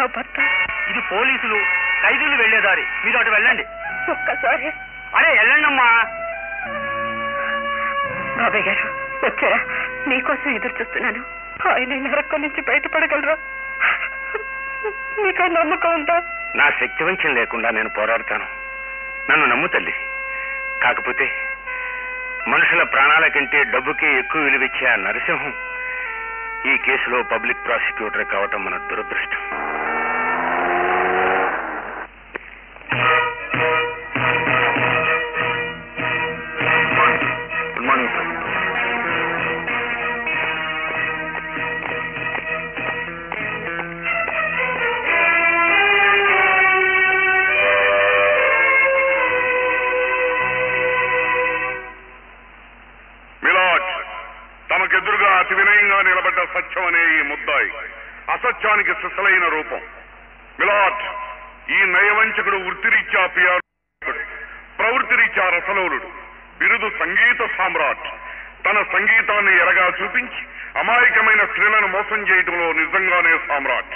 చేస్తున్నావు భర్త? ఇది పోలీసులు ఖైదీలు వెళ్లేదారి, మీరు అటు వెళ్ళండి. ఒక్కసారి అరే వెళ్ళండమ్మా. బాబాయ్ గారు వచ్చారా? నీకోసం ఎదురు చూస్తున్నాను. ఆయన నరకం నుంచి బయటపడగలరా? నీకు నమ్మకం ఉందా? నా శక్తి వంచం లేకుండా నేను పోరాడతాను. నన్ను నమ్ము తల్లి. కాకపోతే మనుషుల ప్రాణాల కంటే డబ్బుకే ఎక్కువ విలువిచ్చే ఆ నరసింహం ఈ కేసులో పబ్లిక్ ప్రాసిక్యూటర్ కావటం మన దురదృష్టం. Good morning sir. తమకెదురుగా అతి వినయంగా నిలబడ్డ సత్యం అనే ఈ ముద్దాయి అసత్యానికి సిసలైన రూపం. మిలాట్, ఈ నయవంచకుడు వృత్తిరీత్యా పియాడు, ప్రవృత్తిరీత్యా రసలోలుడు, బిరుదు సంగీత సామ్రాట్. తన సంగీతాన్ని ఎరగా చూపించి అమాయకమైన స్త్రీలను మోసం చేయడంలో నిజంగానే సామ్రాట్.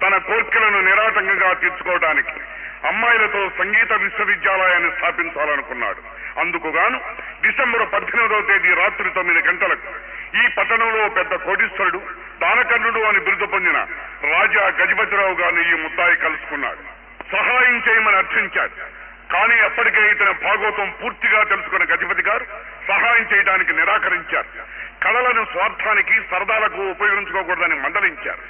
తన కోర్కెలను నిరాటంకంగా తీర్చుకోవడానికి అమ్మాయిలతో సంగీత విశ్వవిద్యాలయాన్ని స్థాపించాలనుకున్నాడు. అందుకుగాను డిసెంబర్ 18వ తేదీ రాత్రి 9 గంటలకు ఈ పట్టణంలో పెద్ద కోటీశ్వరుడు, దానకర్ణుడు అని బిరుదు పొందిన రాజా గజపతిరావు గారిని ఈ ముద్దాయి కలుసుకున్నాడు. సహాయం చేయమని అర్థించాడు. కానీ అప్పటికే ఇతని భాగోతం పూర్తిగా తెలుసుకున్న గజపతి గారు సహాయం చేయడానికి నిరాకరించారు. కళలను స్వార్థానికి సరదాలకు ఉపయోగించుకోకూడదని మందలించారు.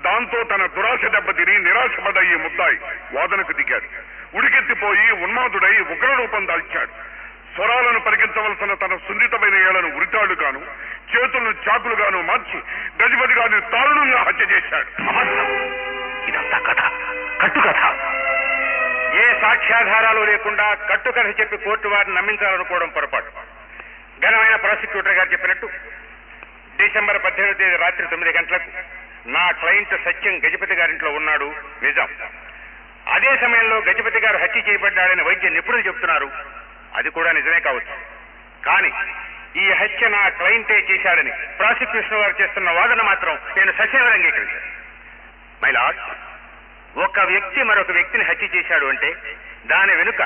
దాంతో తన దురాశ దెబ్బతిని నిరాశపడ్డ ఈ ముద్దాయి వాదనకు దిగాడు. ఉడికెత్తిపోయి ఉన్మాదుడై ఉగ్రరూపం దాల్చాడు. స్వరాలను పరిగించవలసిన తన సున్నితమైన ఏళ్లను ఉరితాళ్లుగాను, చేతులను చాకులుగాను మార్చి గజపతి గారిని దారుణంగా హత్య చేశాడు. ఇదంతా కథ, కట్టుకథ. ఏ సాక్ష్యాధారాలు లేకుండా కట్టుకథ చెప్పి కోర్టు వారిని నమ్మించాలనుకోవడం పొరపాటు. ఘనమైన ప్రాసిక్యూటర్ గారు చెప్పినట్టు డిసెంబర్ 18వ తేదీ రాత్రి 9 గంటలకు నా క్లయింట్ సత్యం గజపతి గారింట్లో ఉన్నాడు, నిజం. అదే సమయంలో గజపతి గారు హత్య చేయబడ్డాడని వైద్య నిపుణులు చెబుతున్నారు. అది కూడా నిజమే కావచ్చు. కానీ ఈ హత్య నా క్లయింటే చేశాడని ప్రాసిక్యూషన్ వారు చేస్తున్న వాదన మాత్రం నేను ససేవ అంగీకరించాను. మై లార్డ్, ఒక వ్యక్తి మరొక వ్యక్తిని హత్య చేశాడు అంటే దాని వెనుక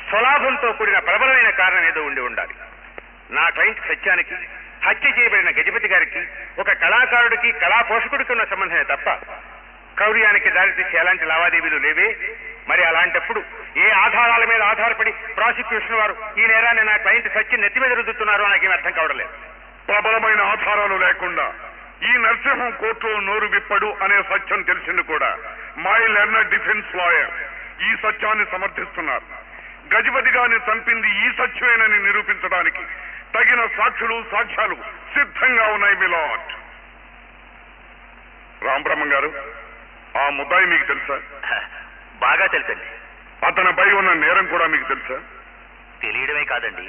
స్వలాభంతో కూడిన ప్రబలమైన కారణం ఏదో ఉండాలి. నా క్లయింట్ సత్యానికి హత్య చేయబడిన గజపతి గారికి ఒక కళాకారుడికి కళా పోషకుడికి ఉన్న సంబంధమే తప్ప క్రౌర్యానికి దారితీసే ఎలాంటి లావాదేవీలు లేవే. మరి అలాంటప్పుడు ఏ ఆధారాల మీద ఆధారపడి ప్రాసిక్యూషన్ వారు ఈ నేరాన్ని నా క్లయింట్ సత్యం నెత్తి మీద రుద్దుతున్నారో నాకేం అర్థం కావడం లేదు. ప్రబలమైన ఆధారాలు లేకుండా ఈ నరసింహం కోర్టులో నోరు విప్పడు అనే సత్యం తెలిసింది కూడా మై లెర్నర్ డిఫెన్స్ లాయర్ ఈ సత్యాన్ని సమర్థిస్తున్నారు. గజపతి గారిని చంపింది ఈ సత్యమేనని నిరూపించడానికి తగిన సాక్షులు సాక్ష్యాలు సిద్ధంగా ఉన్నాయి మిలాట్. రామబ్రహ్మం గారు, ఆ ముద్దాయి మీకు తెలుసా? బాగా తెలుసండి. అతనిపై ఉన్న నేరం కూడా మీకు తెలుసా? తెలియడమే కాదండి,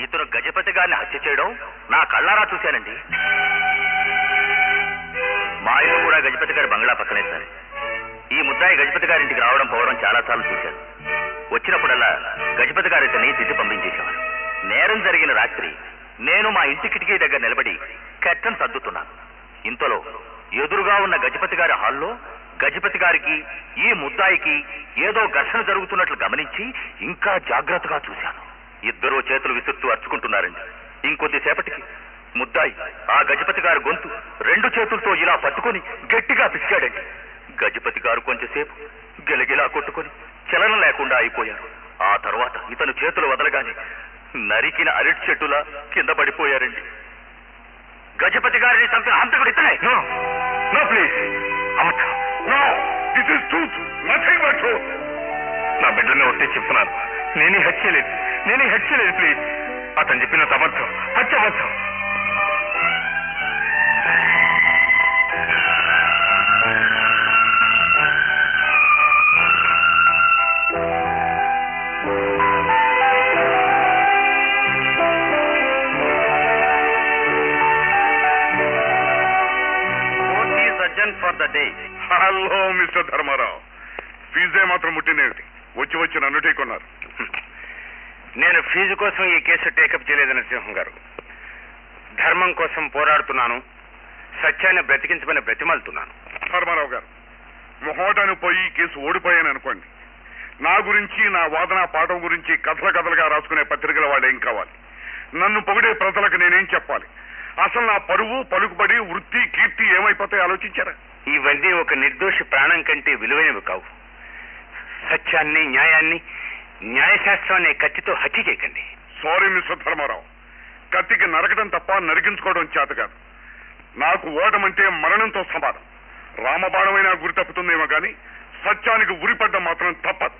ఇతను గజపతి గారిని హత్య చేయడం నా కళ్ళారా చూశానండి. మా ఇల్లు కూడా గజపతి గారి బంగ్లా పక్కనే సార్. ఈ ముద్దాయి గజపతి గారింటికి రావడం పోవడం చాలా సార్లు చూశాను. వచ్చినప్పుడల్లా గజపతి గారి ఇతన్ని తిట్టి పంపించేసేవారు. నేరం జరిగిన రాత్రి నేను మా ఇంటి కిటికీ దగ్గర నిలబడి కట్టెను సర్దుతున్నాను. ఇంతలో ఎదురుగా ఉన్న గజపతి గారి హాల్లో గజపతి గారికి ఈ ముద్దాయికి ఏదో ఘర్షణ జరుగుతున్నట్లు గమనించి ఇంకా జాగ్రత్తగా చూశాను. ఇద్దరూ చేతులు విసురుతూ అరుచుకుంటున్నారండి. ఇంకొద్దిసేపటికి ముద్దాయి ఆ గజపతి గారి గొంతు 2 చేతులతో ఇలా పట్టుకుని గట్టిగా పిసికాడండి. గజపతి గారు కొంచెంసేపు గిలగిలా కొట్టుకుని చలనం లేకుండా అయిపోయారు. ఆ తర్వాత ఇతను చేతులు వదలగానే నరికిన అరటి చెట్టులా కింద పడిపోయారండి. గజపతి గారిని చంపిన హంతకుడు ఇతనే. నా బిడ్డనే వస్తే చెప్తున్నాను, నేనే హత్య లేదు ప్లీజ్. అతను చెప్పిన అబద్ధం, హత్యబద్ధం. For the day. Hello mister Dharmarao, ఫీజే మాత్రం ముట్టినేమిటి? వచ్చి నన్ను టేకున్నారు. నేను ఫీజు కోసం ఈ కేసు టేకప్ చేయలేదు నరసింహం గారు. ధర్మం కోసం పోరాడుతున్నాను, సత్యాన్ని బ్రతికించమని బ్రతిమలుతున్నాను. ధర్మారావు గారు, మొహోటాను పోయి ఈ కేసు ఓడిపోయాను అనుకోండి, నా గురించి నా వాదన పాఠం గురించి కథలుగా రాసుకునే పత్రికల వాళ్ళు ఏం కావాలి? నన్ను పొగిడే ప్రజలకు నేనేం చెప్పాలి? అసలు నా పరువు, పలుకుబడి, వృత్తి, కీర్తి ఏమైపోతాయి ఆలోచించారా? ఇవన్నీ ఒక నిర్దోషి ప్రాణం కంటే విలువైనవి కావు. సత్యాన్ని, న్యాయాన్ని, న్యాయశాస్త్రాన్ని కత్తితో హత్య చేయకండి. సారీ మిస్టర్ ధర్మారావు, కత్తికి నరకడం తప్ప నరికించుకోవడం చేత కాదు. నాకు ఓటమంటే మరణంతో సమానం. రామబాణమైనా గురి తప్పుతుందేమో కానీ సత్యానికి ఉరిపడ్డం మాత్రం తప్పదు.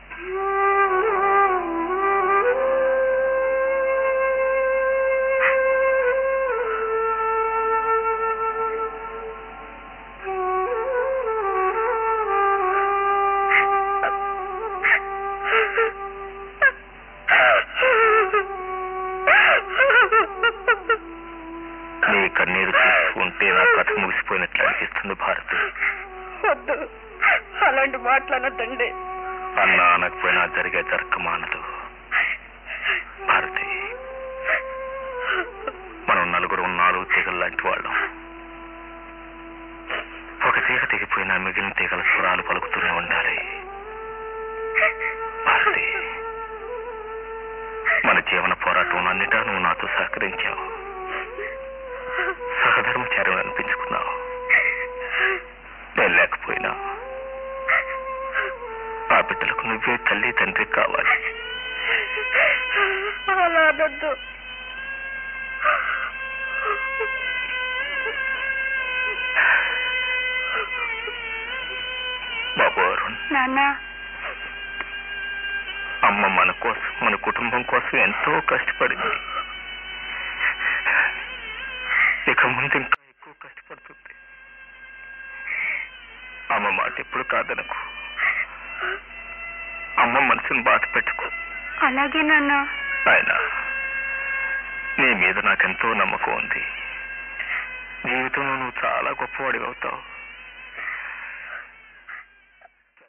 నీ కన్నీరు చూసుకుంటే నా కథ ముగిసిపోయినట్లు అనిపిస్తుంది భారతి. వద్దు, అలాంటి మాట్లాడద్దండి. అన్నా అనకపోయినా జరిగే జరగమానదు భారతి. మనం నలుగురు 4 తీగలు లాంటి వాళ్ళం. ఒక తీగ తెగిపోయినా మిగిలిన తీగల స్వరాలు పలుకుతూనే ఉండాలి భారతి. మన జీవన పోరాటం అన్నిటా నువ్వు నాతో సహకరించావు, సహధర్మచారం అనిపించుకున్నావు. నేను లేకపోయినా ఆ బిడ్డలకు నువ్వే తల్లి తండ్రి కావాలి. అలా అనొద్దు. బాబు అరుణ్, నాన్న, అమ్మ మన కోసం, మన కుటుంబం కోసం ఎంతో కష్టపడింది. ఇక ముందు ఇంకా ఎక్కువ కష్టపడుతుంది. అమ్మ మాట ఎప్పుడు కాదనకు. అమ్మ మనసును బాధ పెట్టుకో. అలాగే నాన్న. ఆయన నీ మీద నాకెంతో నమ్మకం ఉంది. జీవితంలో నువ్వు చాలా గొప్పవాడివి అవుతావు.